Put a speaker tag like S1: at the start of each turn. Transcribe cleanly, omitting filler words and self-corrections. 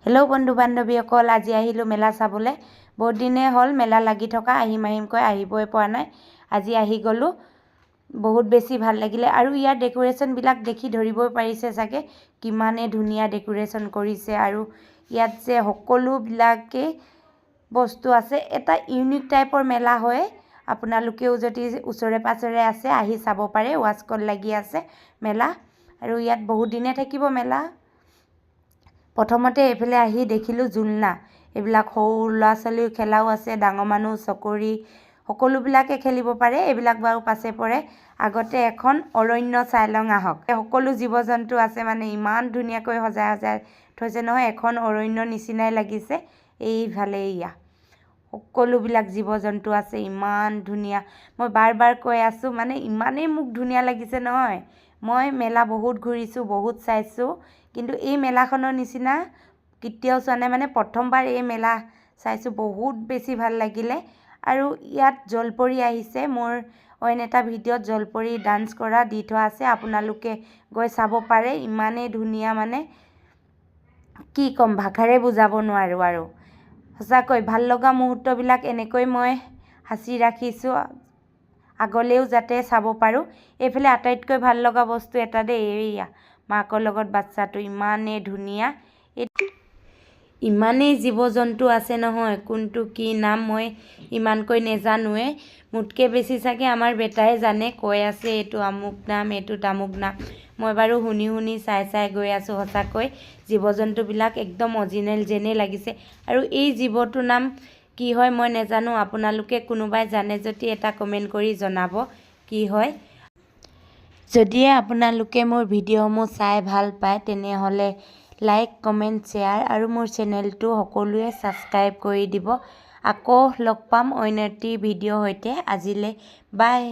S1: Hello' বন্ধু বান্ধৱীসকল, আজি আহিলোঁ মেলা চাবলৈ। বহুত দিনে হ'ল মেলা লাগি থকা, আহিমকৈ আহিবই পৰা নাই। আজি আহি গ'লোঁ, বহুত বেছি ভাল লাগিলে। আৰু ইয়াৰ ডেক'ৰেশ্যনবিলাক দেখি ধৰিবই পাৰিছে চাগে কিমানে ধুনীয়া ডেক'ৰেশ্যন কৰিছে। আৰু ইয়াত যে সকলোবিলাকেই বস্তু আছে, এটা ইউনিক টাইপৰ মেলা হয়। আপোনালোকেও যদি ওচৰে পাঁজৰে আছে আহি চাব পাৰে। ৱাস্কল লাগি আছে মেলা, আৰু ইয়াত বহুত দিনে থাকিব মেলা। প্ৰথমতে এইফালে আহি দেখিলোঁ জোলনা, এইবিলাক সৰু ল'ৰা ছোৱালীৰ খেলাও আছে, ডাঙৰ মানুহ চকৰি সকলোবিলাকে খেলিব পাৰে। এইবিলাক বাৰু পাছে পৰে। আগতে এখন অৰণ্য চাই লওঁ আহক। সকলো জীৱ জন্তু আছে, মানে ইমান ধুনীয়াকৈ সজাই থৈছে নহয়, এখন অৰণ্য নিচিনাই লাগিছে। এইফালে এয়া সকলোবিলাক জীৱ জন্তু আছে, ইমান ধুনীয়া। মই বাৰ কৈ আছোঁ, মানে ইমানেই মোক ধুনীয়া লাগিছে নহয়। মই মেলা বহুত ঘূৰিছোঁ, বহুত চাইছোঁ, কিন্তু এই মেলাখনৰ নিচিনা কেতিয়াও চোৱা নাই। মানে প্ৰথমবাৰ এই মেলা চাইছোঁ, বহুত বেছি ভাল লাগিলে। আৰু ইয়াত জলপৰি আহিছে। মোৰ অইন এটা ভিডিঅ'ত জলপৰি ডান্স কৰা দি থোৱা আছে, আপোনালোকে গৈ চাব পাৰে। ইমানেই ধুনীয়া, মানে কি ক'ম, ভাষাৰে বুজাব নোৱাৰোঁ। আৰু সঁচাকৈ ভাল লগা মুহূৰ্তবিলাক এনেকৈ মই সাঁচি ৰাখিছোঁ, আগলৈও যাতে চাব পাৰোঁ। এইফালে আটাইতকৈ ভাল লগা বস্তু এটা দেই, এইয়া মাকৰ লগত বাচ্চাটো, ইমানেই ধুনীয়া। ইমানেই জীৱ জন্তু আছে নহয়, কোনটো কি নাম মই ইমানকৈ নেজানোৱে। মোতকৈ বেছি চাগে আমাৰ বেটাই জানে, কৈ আছে এইটো আমুক নাম, এইটো তামুক নাম। মই বাৰু শুনি চাই গৈ আছোঁ। সঁচাকৈ জীৱ জন্তুবিলাক একদম অৰিজিনেল যেনেই লাগিছে। আৰু এই জীৱটোৰ নাম কি হয় মই নেজানো, আপোনালোকে কোনোবাই জানে যদি এটা কমেণ্ট কৰি জনাব কি হয়। যদিহে আপোনালোকে মোৰ ভিডিঅ'সমূহ চাই ভাল পায়, তেনেহ'লে লাইক, কমেণ্ট, শ্বেয়াৰ আৰু মোৰ চেনেলটো সকলোৱে ছাবস্ক্ৰাইব কৰি দিব। আকৌ লগ পাম অন্য এটি ভিডিঅ'ৰ সৈতে। আজিলৈ বাই।